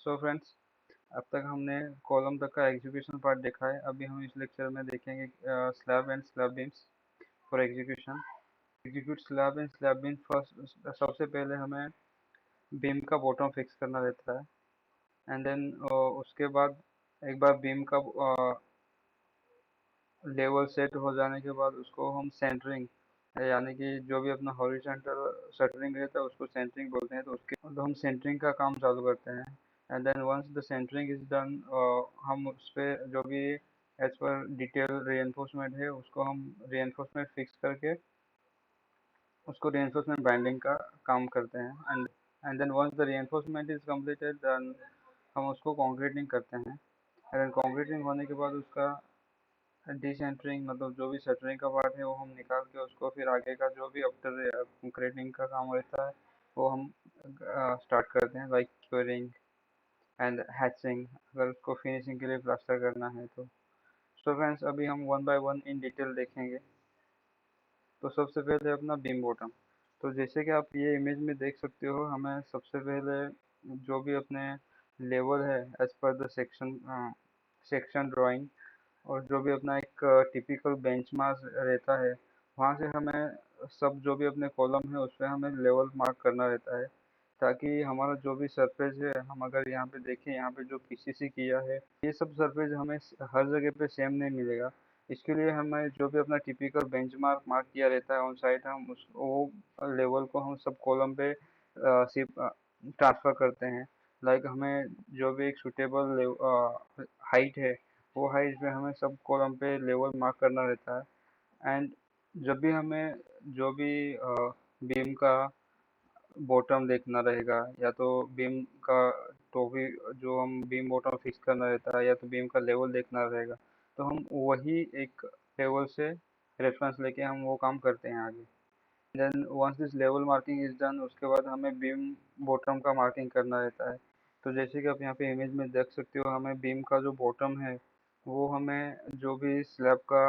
So friends, अब तक हमने कॉलम तक का एग्जीक्यूशन पार्ट देखा है। अभी हम इस लेक्चर में देखेंगे slab and slab beams for execution. Execute slab and slab beam first. सबसे पहले हमें बीम का बॉटम फिक्स करना रहता है, एंड देन उसके बाद एक बार बीम का लेवल सेट हो जाने के बाद उसको हम सेंटरिंग, यानी कि जो भी अपना हॉरिजॉन्टल शटरिंग रहता है उसको सेंटरिंग बोलते हैं। तो हम सेंटरिंग का काम चालू करते हैं, and then once the centering is done, हम उस पर जो भी एज पर डिटेल रीइंफोर्समेंट है उसको हम रीइंफोर्समेंट फिक्स करके उसको रीइंफोर्समेंट बाइंडिंग का काम करते हैं। And then once the reinforcement is completed, then हम उसको कंक्रीटिंग करते हैं। एंड देन कंक्रीटिंग होने के बाद उसका डिसेंटरिंग, मतलब जो भी शटरिंग का पार्ट है वो हम निकाल के उसको फिर आगे का जो भी आफ्टर कंक्रीटिंग का काम रहता है वो हम स्टार्ट करते हैं, लाइक क्योरिंग एंड हैचिंग, अगर उसको फिनिशिंग के लिए प्लास्टर करना है तो। सो फ्रेंड्स, अभी हम one by one in detail देखेंगे। तो सबसे पहले अपना बीम बॉटम। तो जैसे कि आप ये इमेज में देख सकते हो, हमें सबसे पहले जो भी अपने लेवल है as per the section drawing, और जो भी अपना एक टिपिकल बेंचमार्क रहता है, वहाँ से हमें सब जो भी अपने कॉलम है उस पर हमें लेवल मार्क करना रहता है, ताकि हमारा जो भी सरफेस है, हम अगर यहाँ पे देखें, यहाँ पे जो पीसीसी किया है, ये सब सरफेस हमें हर जगह पे सेम नहीं मिलेगा। इसके लिए हमें जो भी अपना टिपिकल बेंचमार्क मार्क किया रहता है ऑन साइड, हम उस वो लेवल को हम सब कॉलम पे ट्रांसफर करते हैं। लाइक हमें जो भी एक सुटेबल हाइट है, वो हाइट पे हमें सब कॉलम पे लेवल मार्क करना रहता है। एंड जब भी हमें जो भी बीम का बॉटम देखना रहेगा, या तो बीम का टॉपी जो हम बीम बॉटम फिक्स करना रहता है, या तो बीम का लेवल देखना रहेगा, तो हम वही एक लेवल से रेफरेंस लेके हम वो काम करते हैं आगे। Then once this level marking is done, उसके बाद हमें बीम बॉटम का मार्किंग करना रहता है। तो जैसे कि आप यहाँ पे इमेज में देख सकते हो, हमें बीम का जो बॉटम है वो हमें जो भी स्लैब का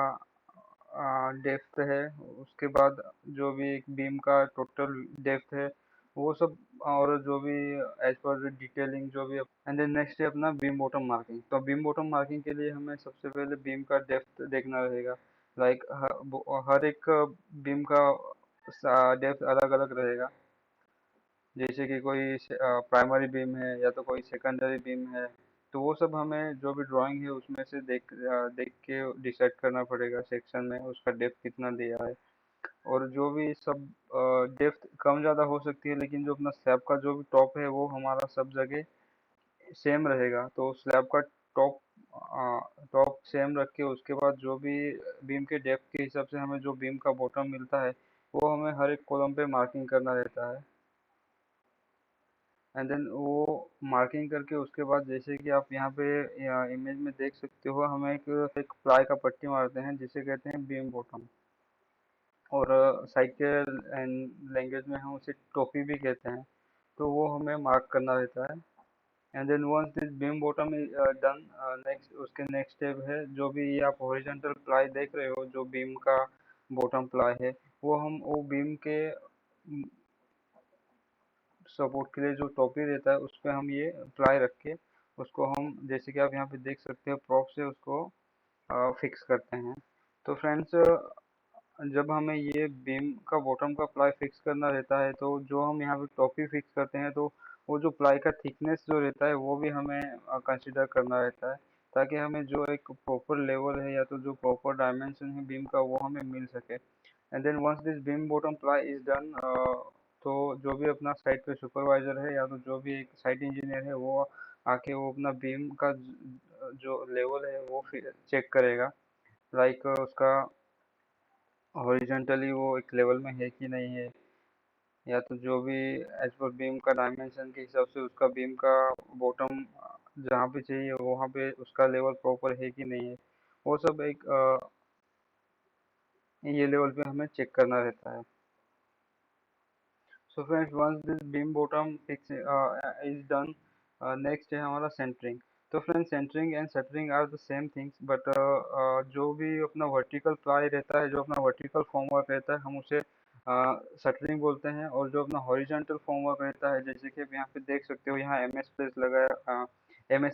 डेप्थ है, उसके बाद जो भी एक बीम का टोटल डेप्थ है वो सब, और जो भी एज पर डिटेलिंग जो भी। एंड देन नेक्स्ट है अपना बीम बॉटम मार्किंग। तो बीम बॉटम मार्किंग के लिए हमें सबसे पहले बीम का डेप्थ देखना रहेगा। लाइक हर एक बीम का डेप्थ अलग अलग रहेगा। जैसे कि कोई प्राइमरी बीम है या तो कोई सेकेंडरी बीम है, तो वो सब हमें जो भी ड्राइंग है उसमें से देख के डिसाइड करना पड़ेगा सेक्शन में उसका डेप्थ कितना दिया है। और जो भी सब डेप्थ कम ज़्यादा हो सकती है, लेकिन जो अपना स्लैब का जो भी टॉप है वो हमारा सब जगह सेम रहेगा। तो स्लैब का टॉप टॉप सेम रख के उसके बाद जो भी बीम के डेप्थ के हिसाब से हमें जो बीम का बॉटम मिलता है वो हमें हर एक कॉलम पे मार्किंग करना रहता है। एंड देन वो मार्किंग करके उसके बाद जैसे कि आप यहाँ पे इमेज में देख सकते हो, हमें एक प्लाई का पट्टी मारते हैं जिसे कहते हैं बीम बॉटम, और साइकिल एंड लैंग्वेज में हम उसे टोपी भी कहते हैं। तो वो हमें मार्क करना रहता है। And then once this beam bottom is done, next उसके नेक्स्ट स्टेप है, जो भी ये आप हॉरिजॉन्टल प्लाई देख रहे हो, जो बीम का बॉटम प्लाई है, वो बीम के सपोर्ट के लिए जो टोपी रहता है उस पे हम ये प्लाई रख के उसको हम, जैसे कि आप यहाँ पे देख सकते हो, प्रॉप से उसको फिक्स करते हैं। तो फ्रेंड्स, जब हमें ये बीम का बॉटम का प्लाई फिक्स करना रहता है, तो जो हम यहाँ पे टॉपी फिक्स करते हैं, तो वो जो प्लाई का थिकनेस जो रहता है वो भी हमें कंसिडर करना रहता है, ताकि हमें जो एक प्रॉपर लेवल है या तो जो प्रॉपर डायमेंशन है बीम का वो हमें मिल सके। And then once this beam bottom ply is done, तो जो भी अपना साइट पे सुपरवाइजर है या तो जो भी एक साइट इंजीनियर है, वो आके वो अपना बीम का जो लेवल है वो चेक करेगा। लाइक उसका हॉरिजॉन्टली वो एक लेवल में है कि नहीं है, या तो जो भी एज पर बीम का डायमेंशन के हिसाब से उसका बीम का बॉटम जहाँ पे चाहिए वहाँ पे उसका लेवल प्रॉपर है कि नहीं है, वो सब एक ये लेवल पे हमें चेक करना रहता है। So friends, once this beam bottom fix is done, next है हमारा सेंटरिंग। तो friends, centering and shuttering are the same things, but जो भी अपना वर्टिकल प्लाई रहता है, जो अपना वर्टिकल फॉर्मवर्क रहता है, हम उसे शटरिंग बोलते हैं। और जो अपना हॉरिजॉन्टल फॉर्मवर्क रहता है, जैसे कि आप यहाँ पे देख सकते हो, यहाँ एम एस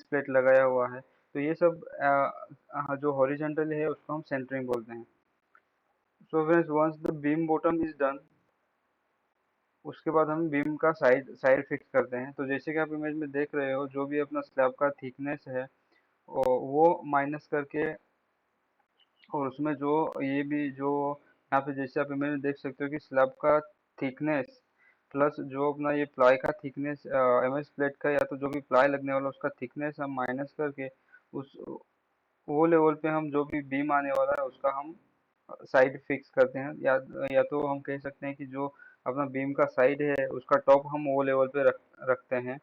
प्लेट लगाया हुआ है। तो ये सब जो हॉरिजॉन्टल है उसको हम सेंटरिंग बोलते हैं। So friends, once the beam bottom is done, उसके बाद हम बीम का साइड साइड फिक्स करते हैं। तो जैसे कि आप इमेज में देख रहे हो, जो भी अपना स्लैब का थिकनेस है वो माइनस करके, और उसमें जो ये भी जो यहाँ पे जैसे आप इमेज में देख सकते हो कि स्लैब का थिकनेस प्लस जो अपना ये प्लाई का थिकनेस, एमएस प्लेट का या तो जो भी प्लाई लगने वाला उसका थिकनेस हम माइनस करके उस वो लेवल पे हम जो भी बीम आने वाला है उसका हम साइड फिक्स करते हैं। या तो हम कह सकते हैं कि जो अपना बीम का साइड है उसका टॉप हम वो लेवल पे रखते हैं,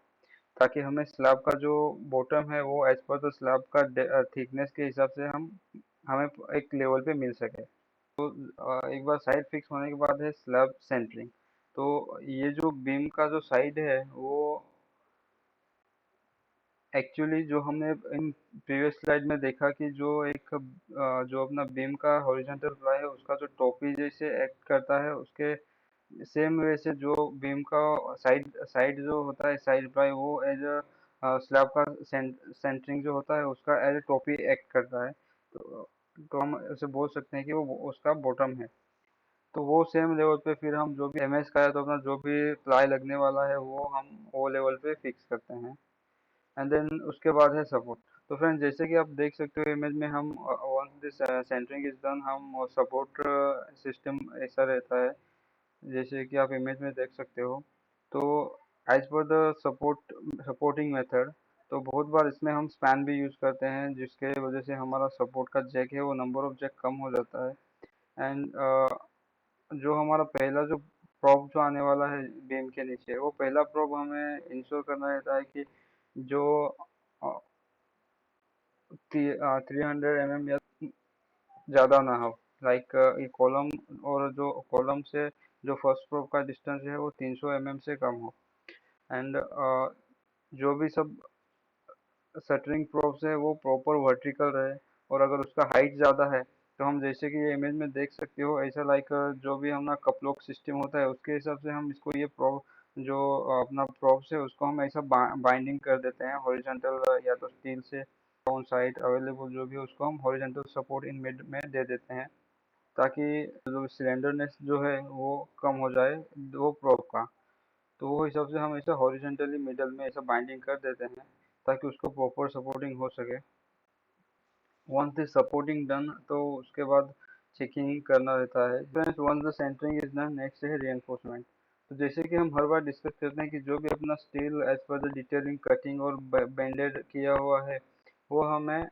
ताकि हमें स्लैब का जो बॉटम है वो एज पर द स्लैब का थिकनेस के हिसाब से हम हमें एक लेवल पे मिल सके। एक बार साइड फिक्स होने के बाद है स्लैब सेंटरिंग। तो ये जो बीम का जो साइड है वो एक्चुअली जो हमने इन प्रीवियस स्लाइड में देखा कि जो अपना बीम का हॉरिजॉन्टल प्लाई है उसका जो टोपी जैसे एक्ट करता है, उसके सेम वे से जो बीम का साइड साइड जो होता है, साइड प्लाई, वो एज स्लैब का सेंटरिंग जो होता है उसका एज ए टोपी एक्ट करता है। तो हम उसे बोल सकते हैं कि वो उसका बॉटम है। तो वो सेम लेवल पे फिर हम जो भी एमएस का है तो अपना जो भी प्लाई लगने वाला है वो हम वो लेवल पे फिक्स करते हैं। एंड देन उसके बाद है सपोर्ट। तो फ्रेंड्स, जैसे कि आप देख सकते हो इमेज में, हम once this centering is done, हम सपोर्ट सिस्टम ऐसा रहता है जैसे कि आप इमेज में देख सकते हो। तो as per the supporting method, तो बहुत बार इसमें हम स्पैन भी यूज करते हैं, जिसके वजह से हमारा सपोर्ट का जैक है वो नंबर ऑफ जैक कम हो जाता है। एंड जो हमारा पहला जो प्रॉप जो आने वाला है बीम के नीचे, वो पहला प्रॉप हमें इंश्योर करना रहता है कि जो 300 mm या ज़्यादा ना हो। लाइक ये कॉलम, और जो कॉलम से जो फर्स्ट प्रोब का डिस्टेंस है वो 300 mm से कम हो। एंड जो भी सब शटरिंग प्रोब्स है वो प्रॉपर वर्टिकल रहे। और अगर उसका हाइट ज़्यादा है तो हम, जैसे कि ये इमेज में देख सकते हो, ऐसा लाइक जो भी हमारा कपलॉक सिस्टम होता है उसके हिसाब से हम इसको ये प्रोब जो अपना प्रोब्स है उसको हम ऐसा बाइंडिंग कर देते हैं हॉरिजॉन्टल, या तो स्टील से ऑन साइड अवेलेबल जो भी है उसको हम हॉरिजॉन्टल सपोर्ट इन मिड में दे देते हैं, ताकि जो सिलेंडरनेस जो है वो कम हो जाए वो प्रोब का। तो वो हिसाब से हम ऐसा हॉरिजॉन्टली मिडल में ऐसा बाइंडिंग कर देते हैं ताकि उसको प्रॉपर सपोर्टिंग हो सके। वंस दिस सपोर्टिंग डन, तो उसके बाद चेकिंग करना रहता है। Friends, once the centering is done, next है रीइंफोर्समेंट। तो जैसे कि हम हर बार डिस्कस करते हैं कि जो भी अपना steel as per the detailing cutting और बेंडेड किया हुआ है वो हमें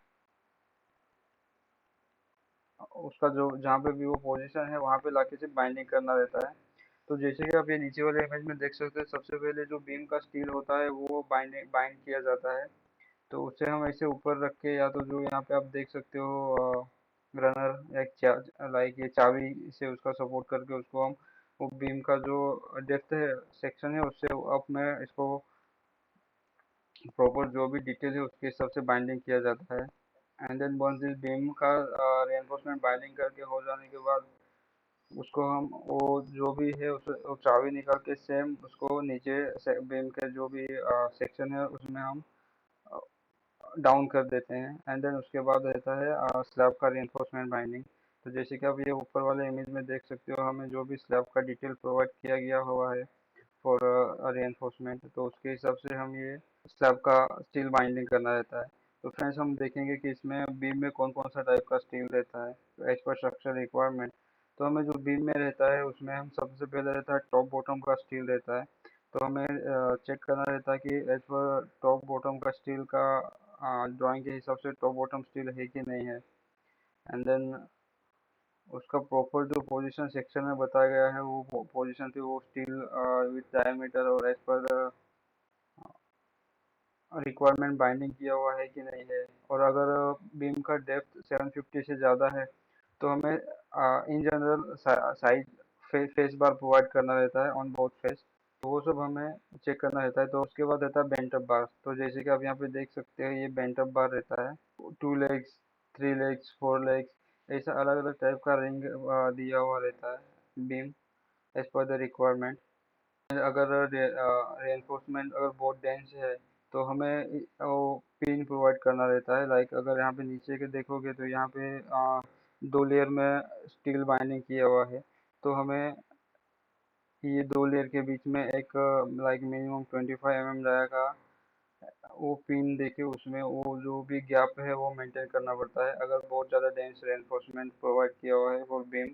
उसका जो जहाँ पे भी वो पोजीशन है वहाँ पे लाके से बाइंडिंग करना रहता है। तो जैसे कि आप ये नीचे वाले इमेज में देख सकते हैं, सबसे पहले जो बीम का स्टील होता है वो बाइंड किया जाता है। तो उसे हम ऐसे ऊपर रख के, या तो जो यहाँ पे आप देख सकते हो रनर या लाइक ये चाबी से उसका सपोर्ट करके उसको हम वो बीम का जो डेप्थ है सेक्शन है उससे अप में इसको प्रॉपर जो भी डिटेल है उसके हिसाब से बाइंडिंग किया जाता है। And then once this beam का रेनफोर्समेंट बाइंडिंग करके हो जाने के बाद उसको हम वो जो भी है उसे वो चाबी निकाल के सेम उसको नीचे बीम के जो भी सेक्शन है उसमें हम डाउन कर देते हैं। एंड देन उसके बाद रहता है स्लैब का रीइंफोर्समेंट बाइंडिंग। तो जैसे कि आप ये ऊपर वाले इमेज में देख सकते हो, हमें जो भी स्लैब का डिटेल प्रोवाइड किया गया हुआ है फॉर रीइंफोर्समेंट, तो उसके हिसाब से हम ये स्लैब का स्टील बाइंडिंग करना रहता है। तो फ्रेंड्स, हम देखेंगे कि इसमें बीम में कौन कौन सा टाइप का स्टील रहता है एज पर स्ट्रक्चर रिक्वायरमेंट। तो हमें जो बीम में रहता है उसमें हम सबसे पहले रहता है टॉप बॉटम का स्टील रहता है। तो हमें चेक करना रहता है कि एज पर टॉप बॉटम का स्टील का ड्राइंग के हिसाब से टॉप बॉटम स्टील है कि नहीं है। एंड देन उसका प्रॉपर जो पोजीशन सेक्शन में बताया गया है वो पोजीशन थी वो स्टील विथ डायमीटर और एज पर रिक्वायरमेंट बाइंडिंग किया हुआ है कि नहीं है। और अगर बीम का डेप्थ 750 से ज़्यादा है तो हमें in general size face bar provide करना रहता है ऑन बोथ फेस। तो वो सब हमें चेक करना रहता है। तो उसके बाद रहता है बेंट अप बार। तो जैसे कि आप यहाँ पे देख सकते हैं ये बेंट अप बार रहता है, 2 लेग्स, 3 लेग्स, 4 लेग्स, ऐसा अलग अलग टाइप का रिंग दिया हुआ रहता है beam. As per the requirement. अगर रेनफोर्समेंट अगर बहुत डेंस है तो हमें वो पिन प्रोवाइड करना रहता है। लाइक अगर यहाँ पे नीचे के देखोगे तो यहाँ पे 2 लेयर में स्टील बाइंडिंग किया हुआ है, तो हमें ये 2 लेयर के बीच में एक लाइक मिनिमम 25 mm रहेगा, वो पिन देके उसमें वो जो भी गैप है वो मेंटेन करना पड़ता है अगर बहुत ज़्यादा डेंस रेनफोर्समेंट प्रोवाइड किया हुआ है फॉर बीम।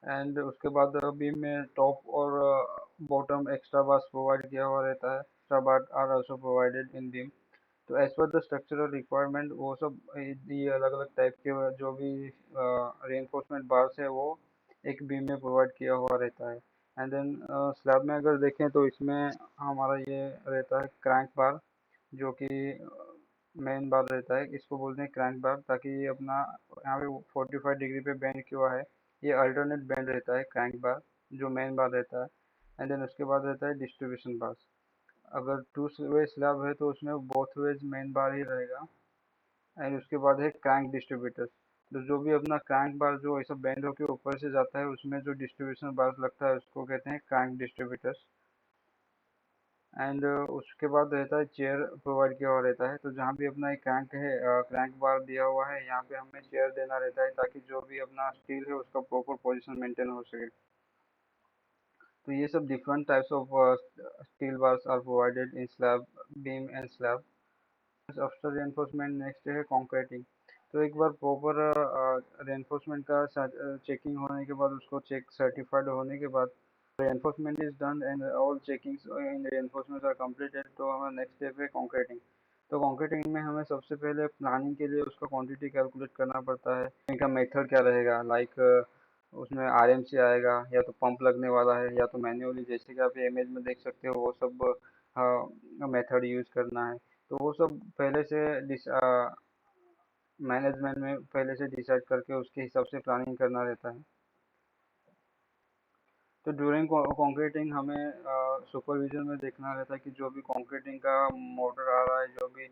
एंड उसके बाद बीम में टॉप और बॉटम एक्स्ट्रा बार्स प्रोवाइड किया हुआ रहता है। Extra bar are also provided in beam. तो as per the structural requirement वो सब ये अलग अलग टाइप के जो भी रेनफोर्समेंट बार्स है वो एक बीम में प्रोवाइड किया हुआ रहता है। एंड देन स्लैब में अगर देखें तो इसमें हमारा ये रहता है क्रैंक बार, जो कि मेन बार रहता है, इसको बोलते हैं क्रैंक बार, ताकि ये अपना यहाँ पे 45 डिग्री पे बेंड किया हुआ है। ये अल्टरनेट बेंड रहता है क्रैंक बार, जो मेन बार रहता है। एंड देन उसके बाद रहता है डिस्ट्रीब्यूशन बार। अगर टू वे स्लैब है तो उसमें बोथ वेज मेन बार ही रहेगा। एंड उसके बाद है क्रैंक डिस्ट्रीब्यूटर। तो जो भी अपना क्रैंक बार जो ऐसा बेंड होकर ऊपर से जाता है उसमें जो डिस्ट्रीब्यूशन बार लगता है उसको कहते हैं क्रैंक डिस्ट्रीब्यूटर्स। एंड उसके बाद रहता है चेयर प्रोवाइड किया हुआ रहता है। तो जहाँ भी अपना एक क्रैंक है, क्रैंक बार दिया हुआ है, यहाँ पे हमें चेयर देना रहता है ताकि जो भी अपना स्टील है उसका प्रॉपर पोजीशन मेंटेन हो सके। तो ये सब different types of steel bars are provided in slab, beam and slab. After reinforcement next है कंक्रीटिंग। तो एक बार प्रॉपर रेनफोर्समेंट का चेकिंग होने के बाद, उसको चेक सर्टिफाइड होने के बाद, reinforcement is done and all checkings in reinforcement are completed, तो हमारा नेक्स्ट स्टेप है कंक्रीटिंग। तो कंक्रीटिंग में हमें सबसे पहले प्लानिंग के लिए उसका क्वांटिटी कैलकुलेट करना पड़ता है। इनका मेथड क्या रहेगा, लाइक उसमें आरएमसी आएगा, या तो पंप लगने वाला है, या तो मैन्युअली, जैसे कि आप इमेज में देख सकते हो वो सब मेथड यूज करना है। तो वो सब पहले से मैनेजमेंट में पहले से डिसाइड करके उसके हिसाब से प्लानिंग करना रहता है। तो ड्यूरिंग कंक्रीटिंग हमें सुपरविजन में देखना रहता है कि जो भी कंक्रीटिंग का मोटर आ रहा है, जो भी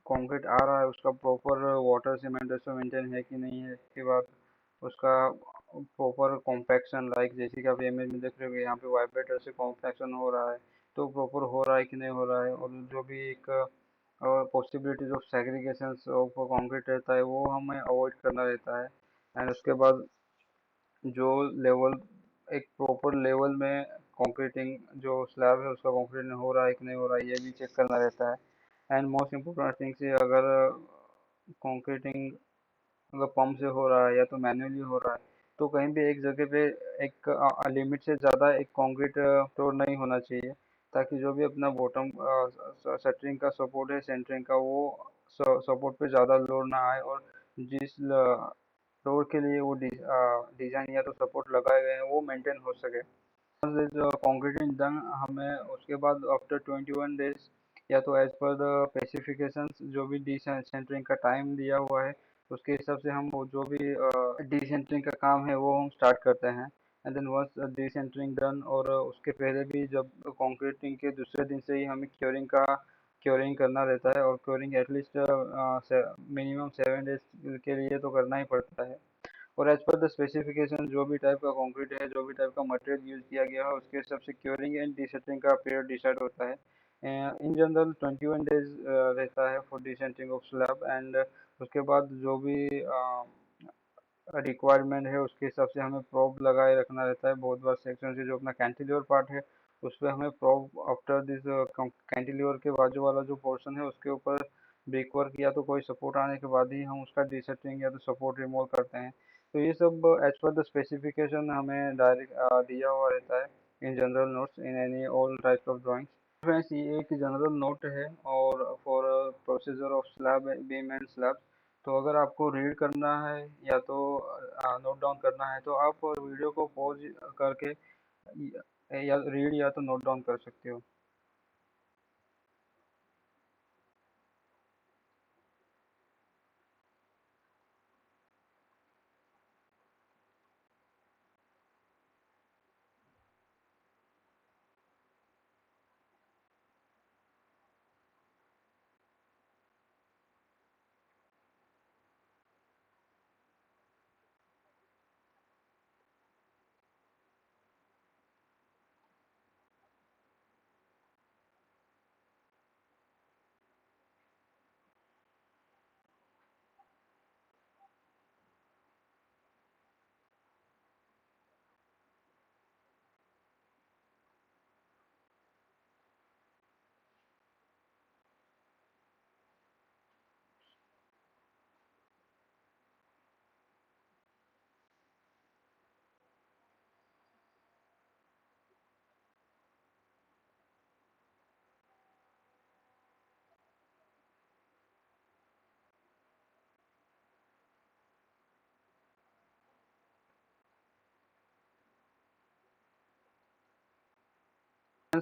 कंक्रीट आ रहा है, उसका proper water cement ratio maintain है कि नहीं है। इसके बाद उसका प्रॉपर कॉम्पैक्शन, लाइक जैसे कि आप इमेज में देख रहे हो यहाँ पे वाइब्रेटर से कॉम्पैक्शन हो रहा है, तो प्रॉपर हो रहा है कि नहीं हो रहा है। और जो भी एक possibilities of segregation of concrete रहता है वो हमें अवॉइड करना रहता है। एंड उसके बाद जो लेवल, एक प्रॉपर लेवल में कंक्रीटिंग जो स्लैब है उसका कंक्रीट हो रहा है कि नहीं हो रहा है, ये भी चेक करना रहता है। एंड मोस्ट इम्पोर्टेंट थिंग से, अगर कंक्रीटिंग अगर पंप से हो रहा है या तो मैन्युअली हो रहा है, तो कहीं भी एक जगह पे एक लिमिट से ज़्यादा एक कंक्रीट स्टोर नहीं होना चाहिए, ताकि जो भी अपना बॉटम शटरिंग का सपोर्ट है, सेंटरिंग का, वो सपोर्ट पे ज़्यादा लोड ना आए, और जिस फ्लोर के लिए वो डिज़ाइन या तो सपोर्ट लगाए गए हैं वो मेंटेन हो सके। कंक्रीटिंग डन, हमें उसके बाद आफ्टर 21 डेज, या तो एज पर द स्पेसिफिकेशंस, जो भी डी सेंटरिंग का टाइम दिया हुआ है उसके हिसाब से हम वो जो भी डी सेंटरिंग का काम है वो हम स्टार्ट करते हैं। And then once the centering done, और उसके पहले भी जब कंक्रीटिंग के दूसरे दिन से ही हमें क्योरिंग करना रहता है, और क्योरिंग एटलीस्ट मिनिमम 7 डेज के लिए तो करना ही पड़ता है। और एज पर द स्पेसिफिकेशन, जो भी टाइप का कंक्रीट है, जो भी टाइप का मटेरियल यूज किया गया है, उसके हिसाब से क्योरिंग एंड डिसेंटरिंग का पीरियड डिसाइड होता है। इन जनरल 21 डेज रहता है फॉर डिसेंटरिंग ऑफ स्लैब। एंड उसके बाद जो भी रिक्वायरमेंट है उसके हिसाब से हमें प्रोब लगाए रखना रहता है। बहुत बार सेक्शन से जो अपना कैंटिलीवर पार्ट है उस पर हमें प्रोब, आफ्टर दिस कैंटिलीवर के बाजू वाला जो पोर्शन है उसके ऊपर ब्रिक वर्क या तो कोई सपोर्ट आने के बाद ही हम उसका डिसेंटरिंग या तो सपोर्ट रिमूव करते हैं। तो ये सब एज पर द स्पेसिफिकेशन हमें डायरेक्ट दिया हुआ रहता है in general notes in any all types of drawings. Friends, ये एक जनरल नोट है और for procedure of slab, beam and slab. तो अगर आपको रीड करना है या तो नोट डाउन करना है, तो आप वीडियो को पॉज करके या रीड या तो नोट डाउन कर सकते हो।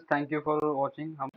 Thank you for watching. हम